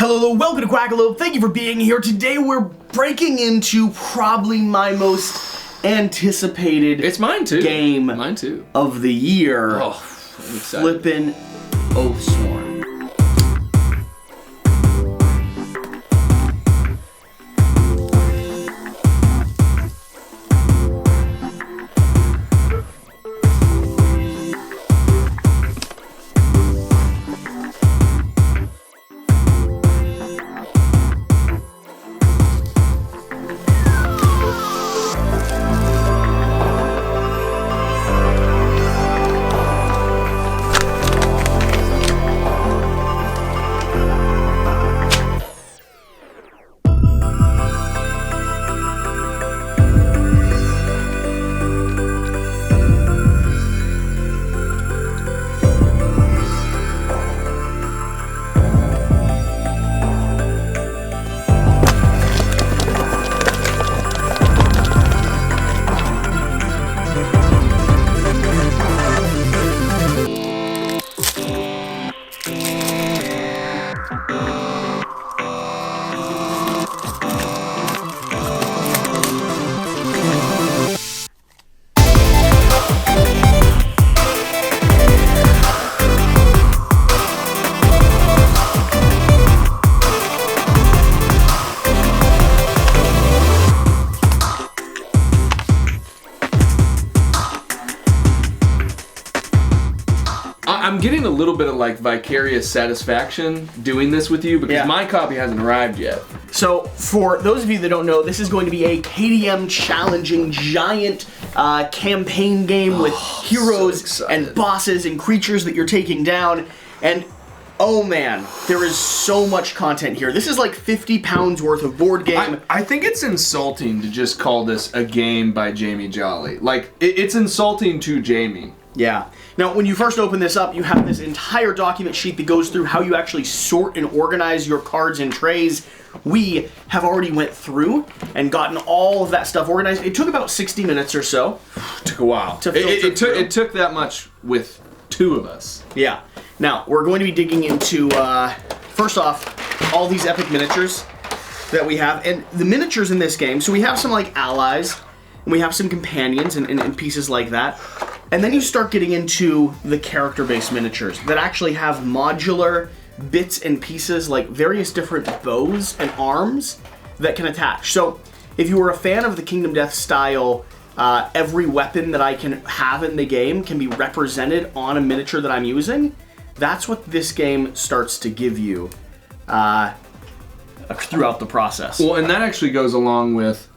Hello, welcome to Quackalope. Thank you for being here. Today we're breaking into probably my most anticipated game of the year. Oh, I'm excited. Flippin' Oathsworn. I'm getting a little bit of like vicarious satisfaction doing this with you because my copy hasn't arrived yet. So, for those of you that don't know, this is going to be a KDM challenging giant campaign game with heroes and bosses and creatures that you're taking down. And oh man, there is so much content here. This is like 50 pounds worth of board game. I think it's insulting to just call this a game by Jamie Jolly. Like, it's insulting to Jamie. Yeah. Now, when you first open this up, you have this entire document sheet that goes through how you actually sort and organize your cards in trays. We have already went through and gotten all of that stuff organized. It took about 60 minutes or so. It took a while. It took that much with two of us. Yeah. Now, we're going to be digging into, first off, all these epic miniatures that we have. And the miniatures in this game, so we have some like allies, and we have some companions and pieces like that. And then you start getting into the character-based miniatures that actually have modular bits and pieces, like various different bows and arms that can attach. So if you were a fan of the Kingdom Death style, every weapon that I can have in the game can be represented on a miniature that I'm using. That's what this game starts to give you throughout the process. Well, and that actually goes along with...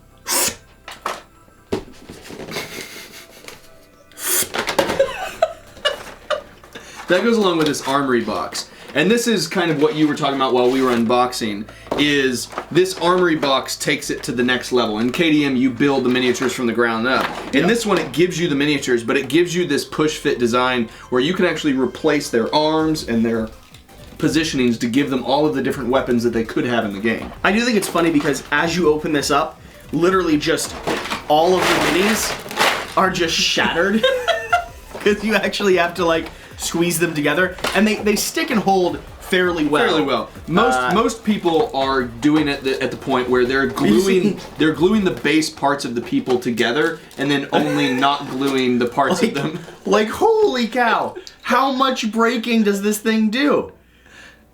That goes along with this armory box. And this is kind of what you were talking about while we were unboxing, is this armory box takes it to the next level. In KDM, you build the miniatures from the ground up. In this one, it gives you the miniatures, but it gives you this push-fit design where you can actually replace their arms and their positionings to give them all of the different weapons that they could have in the game. I do think it's funny because as you open this up, literally just all of the minis are just shattered. Because you actually have to like squeeze them together, and they stick and hold fairly well. Most people are doing it at the point where they're gluing the base parts of the people together, and then only not gluing the parts of them. Like, holy cow! How much breaking does this thing do?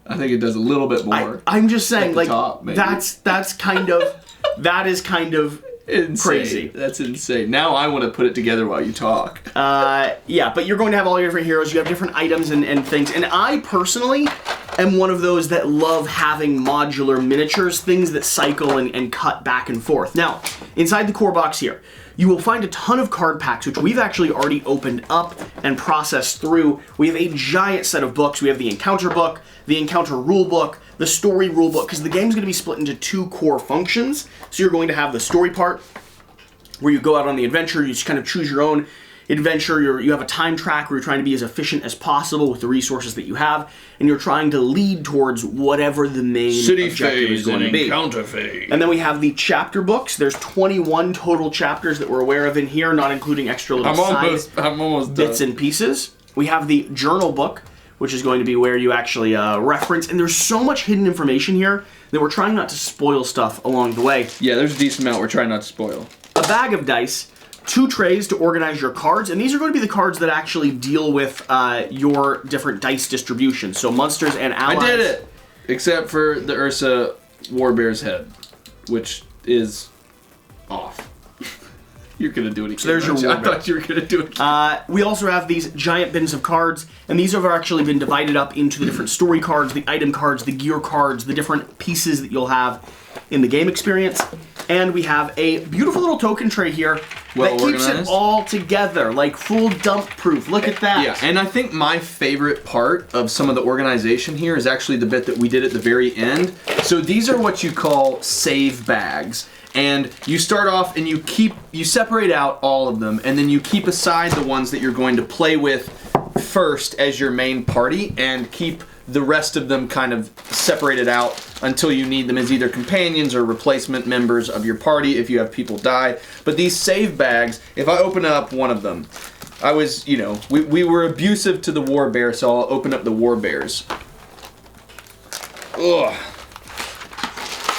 I think it does a little bit more. I'm just saying, like, top, that's kind of insane. Crazy. That's insane. Now I want to put it together while you talk. Yeah, but you're going to have all your different heroes, you have different items and things, and I personally am one of those that love having modular miniatures, things that cycle and cut back and forth. Now, inside the core box here, you will find a ton of card packs, which we've actually already opened up and processed through. We have a giant set of books. We have the encounter book, the encounter rule book, the story rule book, because the game's going to be split into two core functions. So you're going to have the story part, where you go out on the adventure, you just kind of choose your own adventure. You have a time track where you're trying to be as efficient as possible with the resources that you have, and you're trying to lead towards whatever the main objective is going to be. Encounter phase. And then we have the chapter books. There's 21 total chapters that we're aware of in here, not including extra little side I'm almost bits done. and pieces. We have the journal book, which is going to be where you actually reference. And there's so much hidden information here that we're trying not to spoil stuff along the way. Yeah, there's a decent amount we're trying not to spoil. A bag of dice, 2 trays to organize your cards, and these are going to be the cards that actually deal with your different dice distribution. So monsters and allies. I did it! Except for the Ursa Warbear's head, which is off. You're gonna do it again. So there's your I thought you were gonna do it. We also have these giant bins of cards, and these have actually been divided up into the different story cards, the item cards, the gear cards, the different pieces that you'll have in the game experience. And we have a beautiful little token tray here that keeps it all together, like full dump proof. Look at that. Yeah, and I think my favorite part of some of the organization here is actually the bit that we did at the very end. So these are what you call save bags. And you start off and you separate out all of them, and then you keep aside the ones that you're going to play with first as your main party, and keep the rest of them kind of separated out until you need them as either companions or replacement members of your party if you have people die. But these save bags, if I open up one of them, I was, we were abusive to the war bear, so I'll open up the war bears. Ugh.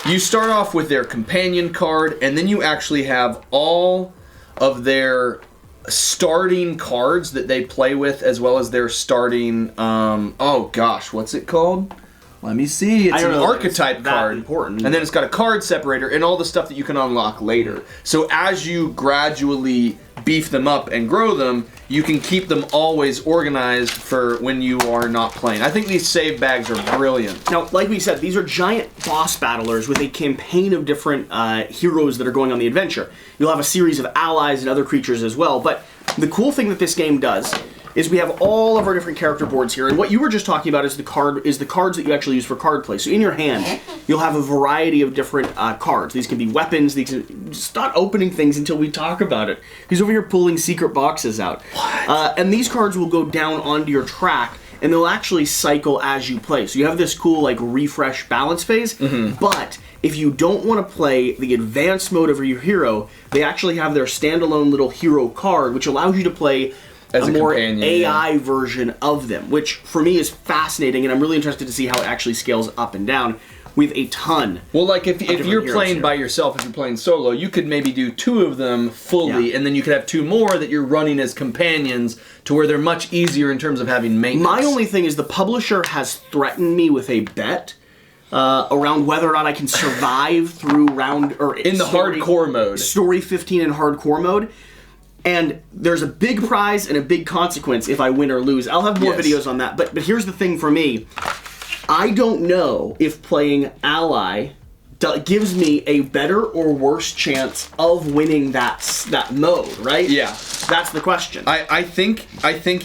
You start off with their companion card, and then you actually have all of their starting cards that they play with, as well as their starting, oh gosh, what's it called? Let me see. It's an archetype card. Important. And then it's got a card separator and all the stuff that you can unlock later. So as you gradually beef them up and grow them, you can keep them always organized for when you are not playing. I think these save bags are brilliant. Now, like we said, these are giant boss battlers with a campaign of different heroes that are going on the adventure. You'll have a series of allies and other creatures as well, but the cool thing that this game does is we have all of our different character boards here, and what you were just talking about is the cards that you actually use for card play. So in your hand, you'll have a variety of different cards. These can be weapons. These can start opening things until we talk about it. He's over here pulling secret boxes out. What? And these cards will go down onto your track, and they'll actually cycle as you play. So you have this cool like refresh balance phase, but if you don't want to play the advanced mode of your hero, they actually have their standalone little hero card, which allows you to play as a more AI version of them, which for me is fascinating, and I'm really interested to see how it actually scales up and down with a ton. Well, like if you're playing by yourself, if you're playing solo, you could maybe do 2 of them fully, and then you could have 2 more that you're running as companions to where they're much easier in terms of having maintenance. My only thing is the publisher has threatened me with a bet around whether or not I can survive through round or in the hardcore mode, story 15 in hardcore mode. And there's a big prize and a big consequence if I win or lose. I'll have more videos on that. But here's the thing for me. I don't know if playing Ally gives me a better or worse chance of winning that mode, right? Yeah. That's the question. I think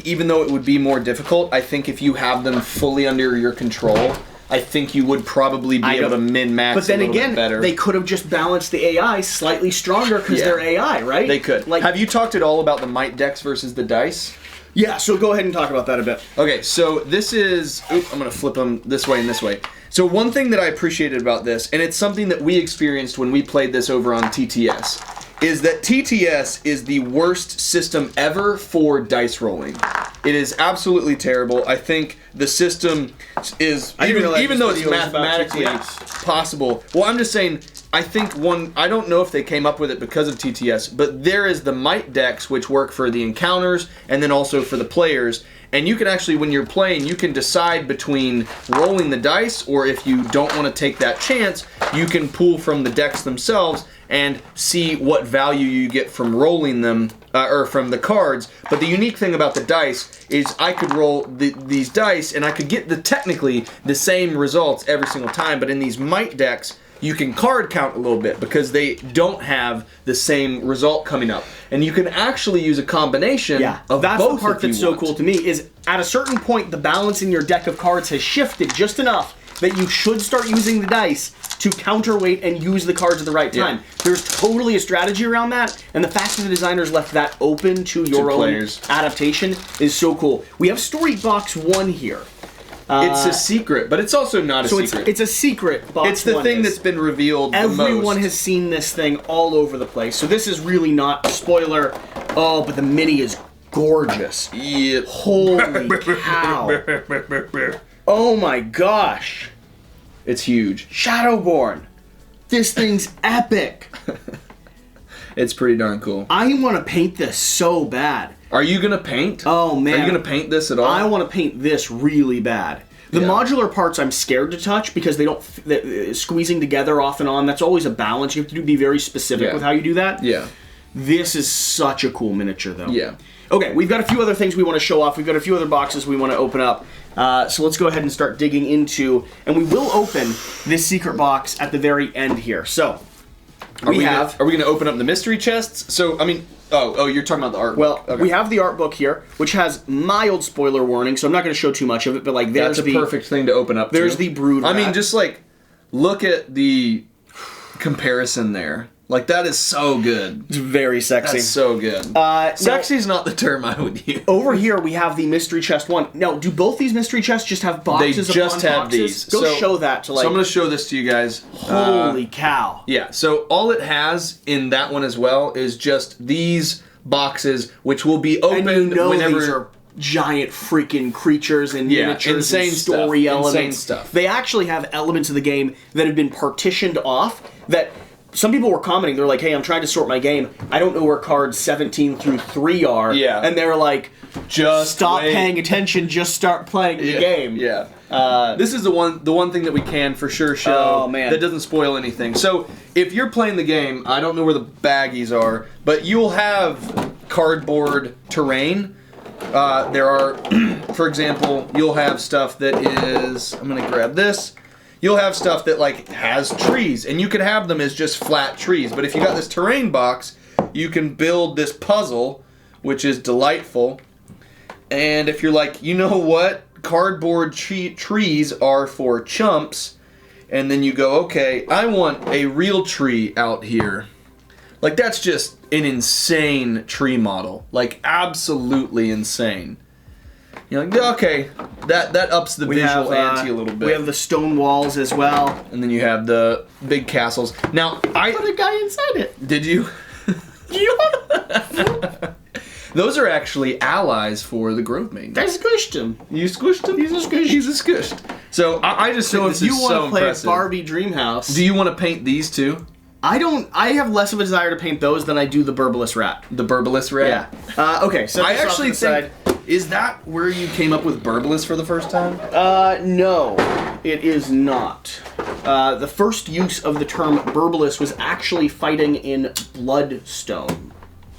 even though it would be more difficult, I think if you have them fully under your control, I think you would probably be able to min-max a little bit better. But then again, they could have just balanced the AI slightly stronger because they're AI, right? They could. Like, have you talked at all about the might decks versus the dice? Yeah, so go ahead and talk about that a bit. Okay, so this is... I'm going to flip them this way and this way. So one thing that I appreciated about this, and it's something that we experienced when we played this over on TTS, is that TTS is the worst system ever for dice rolling. It is absolutely terrible. I think the system is, even though it's mathematically possible. Well, I'm just saying, I think I don't know if they came up with it because of TTS, but there is the might decks, which work for the encounters and then also for the players. And you can actually, when you're playing, you can decide between rolling the dice, or if you don't want to take that chance, you can pull from the decks themselves and see what value you get from rolling them, or from the cards. But the unique thing about the dice is I could roll these dice and I could get technically the same results every single time, but in these might decks, you can card count a little bit because they don't have the same result coming up. And you can actually use a combination of both. That's the part that's so cool to me, is at a certain point the balance in your deck of cards has shifted just enough that you should start using the dice to counterweight and use the cards at the right time. There's totally a strategy around that, and the fact that the designers left that open to your own adaptation is so cool. We have Story Box 1 here. It's a secret, but it's also not a secret. It's a secret box. It's the thing that's been revealed the most. Everyone has seen this thing all over the place, so this is really not a spoiler. Oh, but the mini is gorgeous. Yep. Holy cow. Oh my gosh. It's huge. Shadowborn. This thing's epic. It's pretty darn cool. I want to paint this so bad. Are you gonna paint? Oh man. Are you gonna paint this at all? I want to paint this really bad. The modular parts I'm scared to touch because they don't squeezing together off and on. That's always a balance. You have to be very specific with how you do that. Yeah. This is such a cool miniature, though. Yeah. Okay, we've got a few other things we want to show off. We've got a few other boxes we want to open up. So let's go ahead and start digging into, and we will open this secret box at the very end here. So Are we going to open up the mystery chests? So I mean. Oh, you're talking about the art book. Well, we have the art book here, which has mild spoiler warning, so I'm not going to show too much of it, but like there's That's a perfect thing to open up There's the brood rat. I mean, just like, look at the comparison there. Like, that is so good. It's very sexy. That's so good. Sexy is not the term I would use. Over here, we have the mystery chest one. Now, do both these mystery chests just have boxes They just upon have boxes? these. Go So- show that to like... So I'm going to show this to you guys. Holy cow. Yeah, so all it has in that one as well is just these boxes, which will be opened And you know whenever... these are giant freaking creatures and miniatures insane and story stuff. elements. Insane stuff. They actually have elements of the game that have been partitioned off that... Some people were commenting, they're like, hey, I'm trying to sort my game. I don't know where cards 17 through 3 are. Yeah. And they're like, Just stop wait. paying attention, just start playing the game. Yeah. This is the one thing that we can for sure show Oh, man. that doesn't spoil anything. So if you're playing the game, I don't know where the baggies are, but you'll have cardboard terrain. There are, for example, you'll have stuff that is, I'm going to grab this. You'll have stuff that like has trees, and you could have them as just flat trees. But if you got this terrain box, you can build this puzzle, which is delightful. And if you're like, you know what, cardboard trees are for chumps, and then you go, okay, I want a real tree out here. Like, that's just an insane tree model. Like, absolutely insane. You're like, okay, that ups the visual ante a little bit. We have the stone walls as well. And then you have the big castles. Now, I put a guy inside it. Did you? Those are actually allies for the Grove Maiden. I squished him. You squished him? He's a squished. He's a squished. So I just think this if you is want so to play impressive. a Barbie Dreamhouse, Do you want to paint these two? I have less of a desire to paint those than I do the Burbalus rat. The Burbalus rat? Yeah. Okay, so I actually think, is that where you came up with Burbalus for the first time? No, it is not. The first use of the term Burbalus was actually fighting in Bloodstone.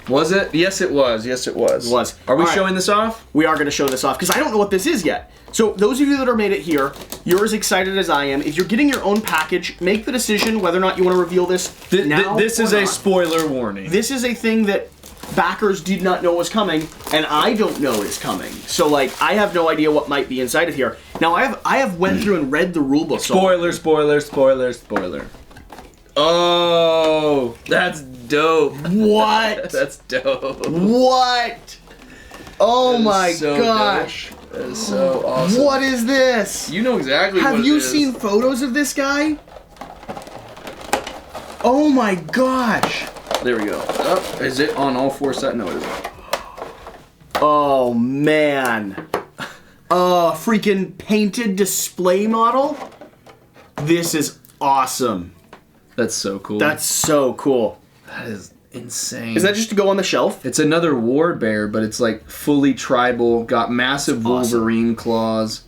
Was it? Yes, it was. Yes, it was. It was. Are we All right. showing this off? We are going to show this off, because I don't know what this is yet. So those of you that are made it here, you're as excited as I am. If you're getting your own package, make the decision whether or not you want to reveal this now This or is a not. spoiler warning. This is a thing that backers did not know was coming, and I don't know is coming. So, like, I have no idea what might be inside of here. Now, I have went through and read the rulebook. Spoiler, spoiler, spoiler, spoiler. Oh, that's dope. What? That's dope. What? Oh That is my so gosh. dope. That is so awesome. What is this? You know exactly what Have it you is. seen photos of this guy? Oh my gosh. There we go. Oh, is it on all four sides? No, it isn't. Oh man. Freaking painted display model? This is awesome. That's so cool. That's so cool. That is insane. Is that just to go on the shelf? It's another war bear, but it's like fully tribal, got massive Wolverine claws.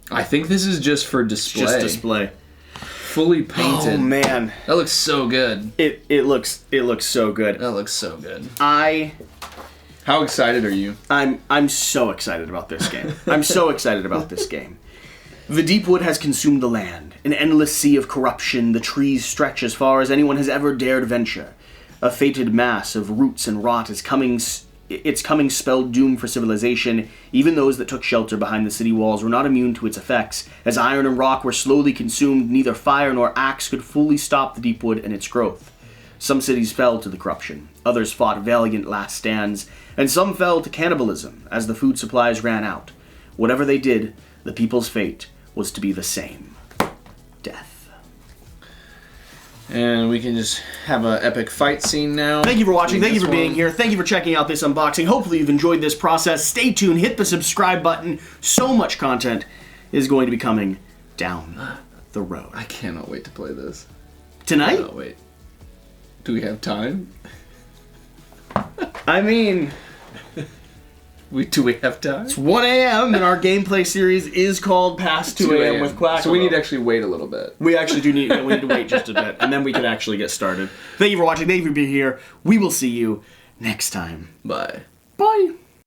I think this is just for display. Just display. Fully painted. Oh man. That looks so good. It looks so good. That looks so good. How excited are you? I'm so excited about this game. I'm so excited about this game. The Deepwood has consumed the land. An endless sea of corruption, the trees stretch as far as anyone has ever dared venture. A fated mass of roots and rot is coming. Its coming spelled doom for civilization. Even those that took shelter behind the city walls were not immune to its effects. As iron and rock were slowly consumed, neither fire nor axe could fully stop the Deepwood and its growth. Some cities fell to the corruption. Others fought valiant last stands. And some fell to cannibalism as the food supplies ran out. Whatever they did, the people's fate was to be the same. Death. And we can just have an epic fight scene now. Thank you for watching. Thank you for being one. here. Thank you for checking out this unboxing. Hopefully you've enjoyed this process. Stay tuned. Hit the subscribe button. So much content is going to be coming down the road. I cannot wait to play this. Tonight? Oh, wait. Do we have time? I mean, Do we have time? it's 1 a.m. and our gameplay series is called Past 2 a.m. with Quackalope. So we need to actually wait a little bit. We actually do need, we need to wait just a bit, and then we can actually get started. Thank you for watching. Thank you for being here. We will see you next time. Bye. Bye.